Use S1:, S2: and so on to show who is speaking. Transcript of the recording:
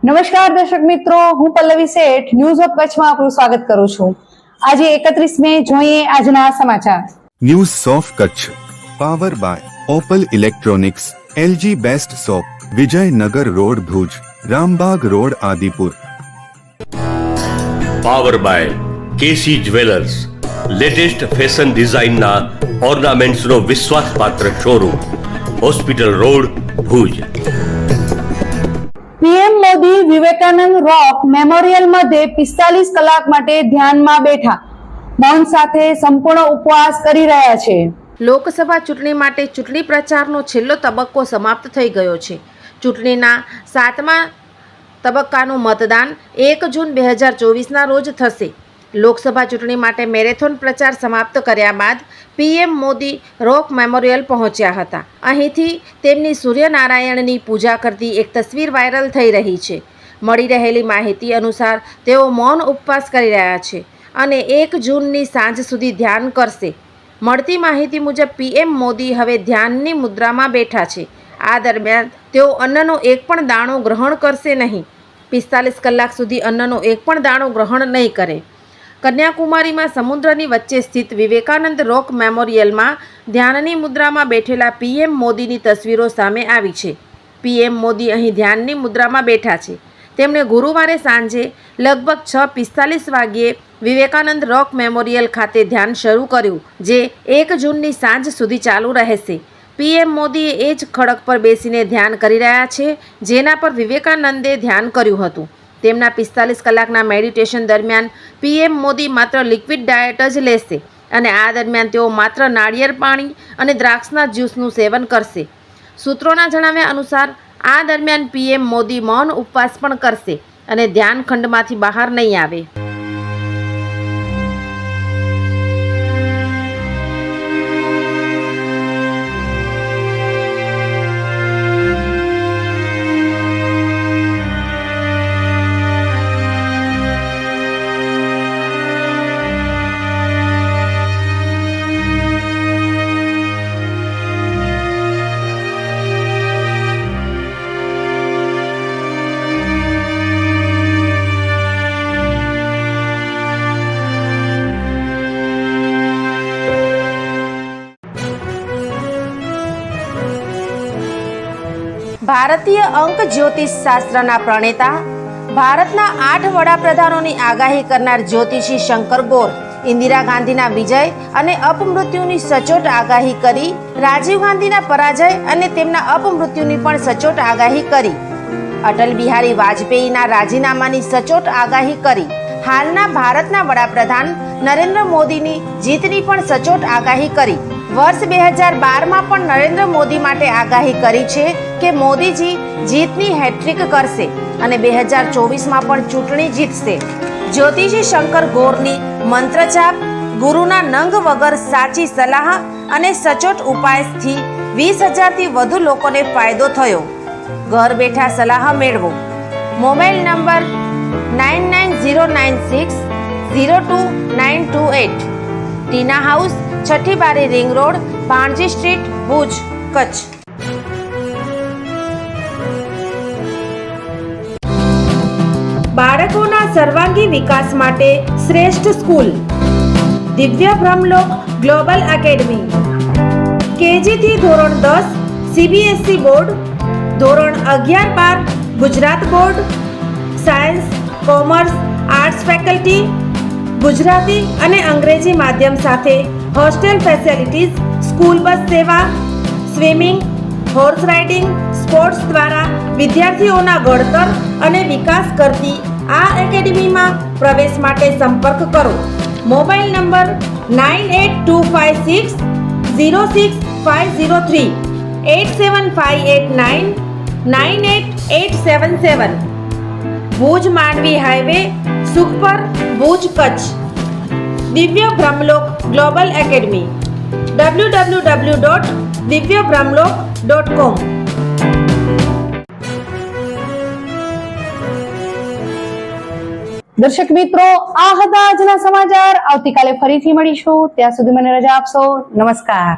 S1: નમસ્કાર દર્શક મિત્રો, હું પલ્લવી શેઠ ન્યૂઝ ઓફ કચ્છમાં આપનું સ્વાગત કરું છું। આજે 31 મે જોઈએ આજના સમાચાર।
S2: News of Kutch power by Opal electronics, LG best shop, Vijaynagar road Bhuj, Rambagh road Adipur.
S3: Power by KC jewellers, latest fashion ડિઝાઇનના ઓર્નામેન્ટ્સનો વિશ્વાસપાત્ર showroom, hospital road Bhuj.
S1: PM Modi Vivekananda rock memorial મધ્યે 45 કલાક માટે ધ્યાનમાં બેઠા, મૌન સાથે સંપૂર્ણ ઉપવાસ કરી રહ્યા છે।
S4: લોકસભા ચૂંટણી માટે ચૂંટણી પ્રચારનો છેલ્લો તબક્કો સમાપ્ત થઈ ગયો છે। ચૂંટણીના 7મા તબક્કાનું મતદાન 1 જૂન 2024ના રોજ થશે। લોકસભા ચૂંટણી માટે મેરેથોન પ્રચાર સમાપ્ત કર્યા બાદ પીએમ મોદી રોક મેમોરિયલ પહોંચ્યા હતા। અહીંથી તેમની સૂર્યનારાયણની પૂજા કરતી એક તસવીર વાયરલ થઈ રહી છે। મળી રહેલી માહિતી અનુસાર તેઓ મૌન ઉપવાસ કરી રહ્યા છે અને 1 જૂનની સાંજ સુધી ધ્યાન કરશે। મળતી માહિતી મુજબ પીએમ મોદી હવે ધ્યાનની મુદ્રામાં બેઠા છે। આ દરમિયાન તેઓ અન્નનો એક પણ દાણો ગ્રહણ કરશે નહીં। 45 કલાક સુધી અન્નનો એક પણ દાણો ગ્રહણ નહીં કરે। કન્યાકુમારીમાં સમુદ્રની વચ્ચે સ્થિત વિવેકાનંદ રોક મેમોરિયલમાં ધ્યાનની મુદ્રામાં બેઠેલા પીએમ મોદીની તસવીરો સામે આવી છે। પીએમ મોદી અહીં ધ્યાનની મુદ્રામાં બેઠા છે। તેમણે ગુરુવારે સાંજે લગભગ 6:45 વાગ્યે વિવેકાનંદ રોક મેમોરિયલ ખાતે ધ્યાન શરૂ કર્યું, જે 1 જૂનની સાંજ સુધી ચાલુ રહેશે। પીએમ મોદીએ એ જ ખડક પર બેસીને ધ્યાન કરી રહ્યા છે, જેના પર વિવેકાનંદે ધ્યાન કર્યું હતું। તેમના 45 કલાકના મેડિટેશન દરમિયાન પીએમ મોદી માત્ર લિક્વિડ ડાયટ જ લેશે અને આ દરમિયાન તેઓ માત્ર નાળિયેર પાણી અને દ્રાક્ષના જ્યુસનું સેવન કરશે। સૂત્રોના જણાવ્યા અનુસાર આ દરમિયાન પીએમ મોદી મૌન ઉપવાસ પણ કરશે અને ધ્યાન ખંડમાંથી બહાર નહીં આવે। ભારતીય અંક જ્યોતિષ શાસ્ત્રના પ્રણેતા, ભારતના 8 વડાપ્રધાનોની આગાહી કરનાર જ્યોતિષી શંકર ગોર ઇન્દિરા ગાંધીના વિજય અને અપમૃત્યુની સચોટ આગાહી કરી, રાજીવ ગાંધીના પરાજય અને તેમના અપમૃત્યુની પણ સચોટ આગાહી કરી, અટલ બિહારી વાજપેયીના રાજીનામાની સચોટ આગાહી કરી, હાલના ભારતના વડાપ્રધાન નરેન્દ્ર મોદીની જીતની પણ સચોટ આગાહી કરી। વર્ષ 2012માં પણ નરેન્દ્ર મોદી માટે આગાહી કરી છે કે મોદીજી જીતની હેટ્રિક કરશે અને 2024માં પણ ચૂંટણી જીતશે। જ્યોતિષી શંકર ગોરની મંત્રજાપ, ગુરુના નંગ વગર સાચી સલાહ અને સચોટ ઉપાયથી 20,000થી વધુ લોકોને ફાયદો થયો। ઘર બેઠા સલાહ મેળવો। મોબાઈલ નંબર 9909602928, ટીના હાઉસ, છઠ્ઠી બારી ring road, Bhanji street, Bhuj, Kutch. બાળકોના સર્વાંગી વિકાસ માટે શ્રેષ્ઠ સ્કૂલ દિવ્ય બ્રહ્મલોક ગ્લોબલ એકેડમી। કેજી થી ધોરણ 10 સીબીએસઈ બોર્ડ, ધોરણ 11-12 Gujarat board, science, commerce, arts faculty, Gujarati અને અંગ્રેજી માધ્યમ સાથે હોસ્ટેલ ફેસિલિટીઝ, સ્કૂલ બસ સેવા, સ્વિમિંગ, હોર્સ રાઇડિંગ, સ્પોર્ટ્સ દ્વારા વિદ્યાર્થીઓના ઘડતર અને વિકાસ કરતી આ એકેડમીમાં પ્રવેશ માટે સંપર્ક કરો। Mobile number 9825606503, 8758998877। Bhuj Mandvi highway, Sukhpar, Bhuj, Kutch. દિવ્ય બ્રહ્મલોક ગ્લોબલ એકેડમી, www.divyabrahmlok.com।
S1: દર્શક મિત્રો, આ હતા આજના સમાચાર। આવતીકાલે ફરીથી મળીશું, ત્યાં સુધી મને રજા આપશો। નમસ્કાર।